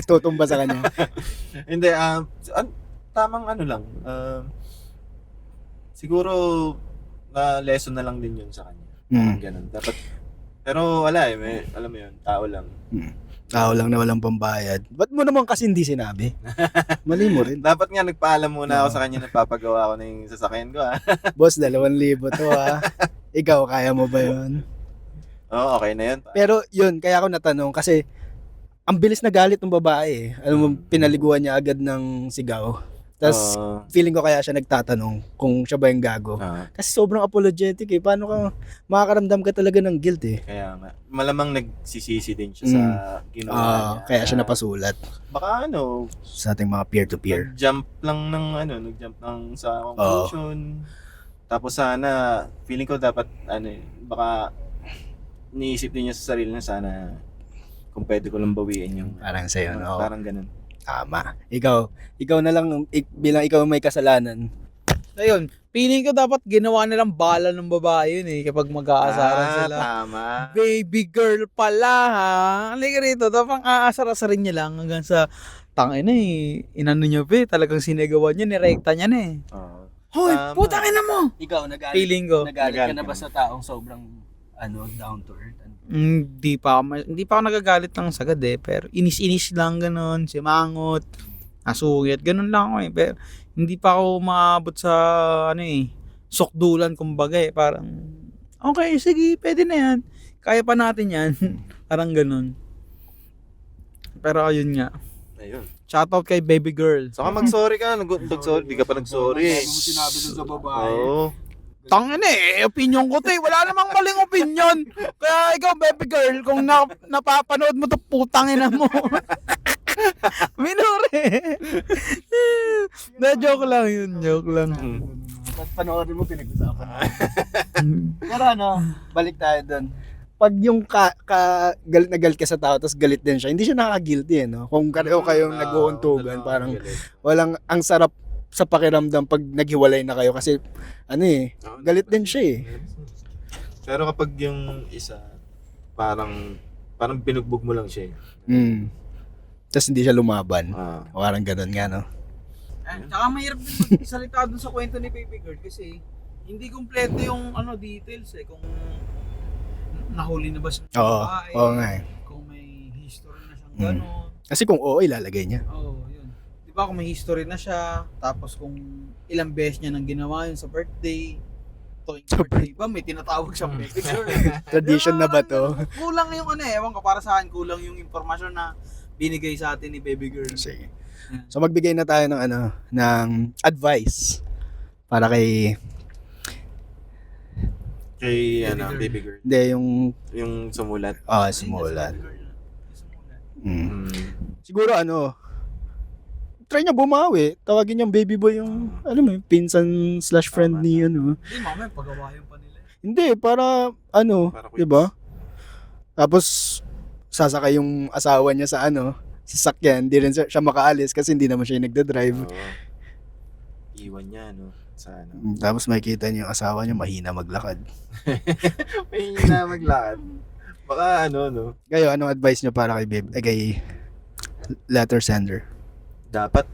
Tutumba sa kanya. Hindi, tamang lang. Siguro na lesson na lang din yun sa kanya. Ganun. Dapat, pero wala eh, alam mo yun, tao lang. Tao lang na walang pambayad. Ba't mo naman kasi hindi sinabi? Mali mo rin. Dapat nga nagpaalam muna ako sa kanya na papagawa ko na yung sasakyan ko Boss, 2,000 to Ikaw, kaya mo ba yun? Oo, okay na yun. Pero yun, kaya ako natanong kasi ang bilis na galit ng babae eh. Alam mo, pinaliguan niya agad ng sigaw. Tapos feeling ko kaya siya nagtatanong kung siya ba yung gago. Kasi sobrang apologetic eh. Paano ka makakaramdam ka talaga ng guilt eh. Kaya nga. Malamang nagsisisi din siya sa ginawa niya. Kaya siya napasulat Baka sa ating mga peer-to-peer. nag-jump lang sa conclusion. Tapos sana, feeling ko dapat, baka niisip din niya sa sarili niya sana kung pwede ko lang bawiin yung Parang sa'yo, no? parang ganun. Tama. Ikaw na lang, bilang ikaw may kasalanan. Ayun, feeling ko dapat ginawa nilang bala ng babae yun eh kapag mag-aasaran sila. Tama. Baby girl pala ha. Halika rito, dapat aasar-asarin niya lang hanggang sa tangina eh. Inano niya ba talagang sinagawan niya, nirekta niya na eh. Hoy, Tama. putang ina mo! Ikaw, Feeling ko. nagalit ka na Nagalit ba ka sa taong sobrang down to earth? Hindi pa ako nagagalit ng sagad eh. Pero inis-inis lang ganun, simangot, asugit, ganun lang ako eh. Pero hindi pa ako maabot sa sukdulan kumbaga eh. Parang, okay, sige, pwede na yan. Kaya pa natin yan. Parang ganun. Pero ayun nga. Ayun. Shoutout kay baby girl. Saka mag-sorry ka. Nag-sorry. Di ka pa nag-sorry eh. Sinabi dun sa babae. Oo. Tangin opinion ko to eh. Wala namang maling opinion. Kaya ikaw, baby girl, kung napapanood mo to, putang ina mo. Minore. Joke lang yun, joke lang. Panoorin mo, pinag-usapan. Pero balik tayo dun. pag yung galit na galit ka sa tao tapos galit din siya, hindi siya nakaka-guilty no? Kung kayo kayong nag-uuntugan, parang walang ang sarap sa pakiramdam pag naghiwalay na kayo kasi galit din siya eh. Pero kapag yung isa parang binugbog mo lang siya. Tapos hindi siya lumaban. Ah. Parang ganun nga no. Tsaka mahirap din magsalita dun sa kwento ni Baby Girl kasi hindi kumpleto yung details kung nahuli na ba siya ng Oo, babae, oo nga eh. kung may history na siyang gano'n. Kasi kung oo, ilalagay niya. Oo, yun. Di ba kung may history na siya, tapos kung ilang beses niya nang ginawa yun sa birthday, tuwing birthday ba, may tinatawag siyang Baby Girl. Tradition na ba to? Kulang yung ewan ko, para sa akin, kulang yung impormasyon na binigay sa atin ni Baby Girl. Sige. So magbigay na tayo ng ng advice para kay Baby Girl. hindi Yung sumulat. simulan. Sumulat. Siguro try niya bumawi. Tawagin niyang baby boy yung pinsan / friend ni Hindi, mamaya pagawayan pa nila. Hindi, para Para 'di ba? Tapos sasakay yung asawa niya sa sasakyan, hindi rin siya makaalis kasi hindi naman siya yung nagda-drive. Oo. Iwan niya sa Tapos makikita niya yung asawa niya mahina maglakad. May na maglakad. Baka Kayo, anong advice niyo para kay babe, kay letter sender? dapat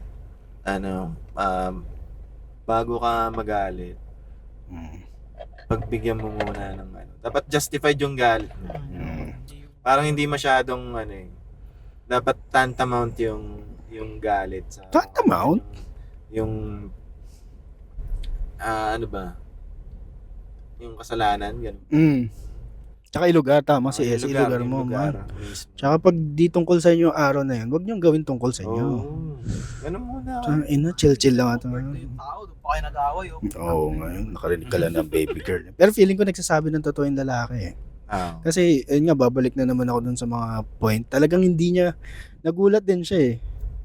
bago ka magalit, pagbigyan mo muna ng dapat justified yung galit mo. Parang hindi masyadong dapat tantamount yung galit sa Tantamount? yung yung kasalanan ganun. Tsaka ilugar, tama si S, ilugar mo, man. Tsaka pag di tungkol sa inyo yung araw na yun, huwag niyong gawin tungkol sa inyo. Ganun muna. Chill lang ito. Birthday yung tao, doon pa kayo nag-away. Oo, ngayon, nakarinig ka lang ng baby girl. Pero feeling ko nagsasabi ng totoo yung lalaki eh. Kasi, yun nga, babalik na naman ako dun sa mga point. Talagang hindi niya, nagulat din siya eh.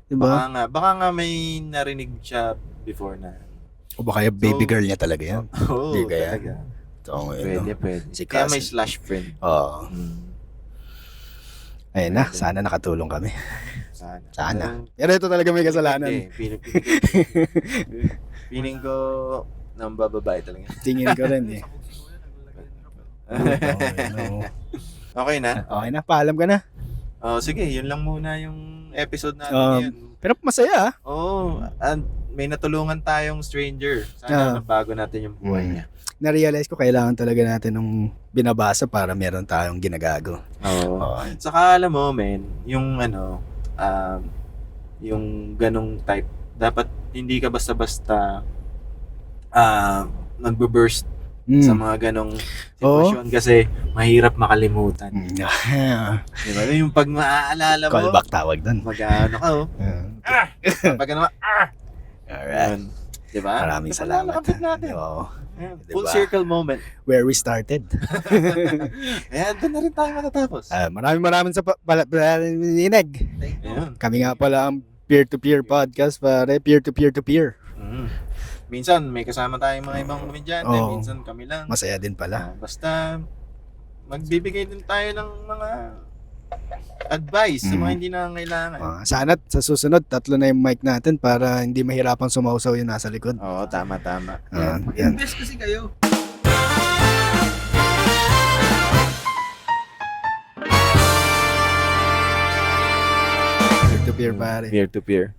Diba? Baka nga may narinig siya before na. O baka yung baby girl niya talaga yan. Oo, Di kaya? talaga. So, Pwede. Si Kaya may cousin. / friend. Oo. Ayun na, sana nakatulong kami. Sana. Pero ito talaga may kasalanan. Feeling ko nambababae talaga. Tingin ko rin eh. Okay na? Okay na, paalam ka na. Sige, yun lang muna yung episode natin ngayon. Pero masaya ah. And may natulungan tayong stranger. Sana nabago natin yung buhay niya. Na-realize ko kailangan talaga natin nung binabasa para meron tayong ginagago. Oo. Saka alam mo, men, yung yung ganong type, dapat hindi ka basta-basta magbe-burst sa mga ganong sitwasyon kasi mahirap makalimutan. Diba? Yung pag maaalala mo, Callback tawag doon. mag-ano ka, pag ano, Alright. diba? Maraming salamat. Nakapit natin. Oo. Full Diba? circle moment. Where we started. Kaya doon na rin tayo matatapos. Maraming sa paninig. Ayun. Kami nga pala ang peer-to-peer podcast, pare. Peer-to-peer-to-peer. Minsan may kasama tayong mga ibang komedyante, Oo. minsan kami lang. Masaya din pala. Basta magbibigay din tayo ng mga advice sa mga hindi nangangailangan. Sana sa susunod, 3 na yung mic natin para hindi mahirapang sumausaw yung nasa likod. Oo, tama. Yan. Best kasi kayo. Peer-to-peer, pare. Peer to peer.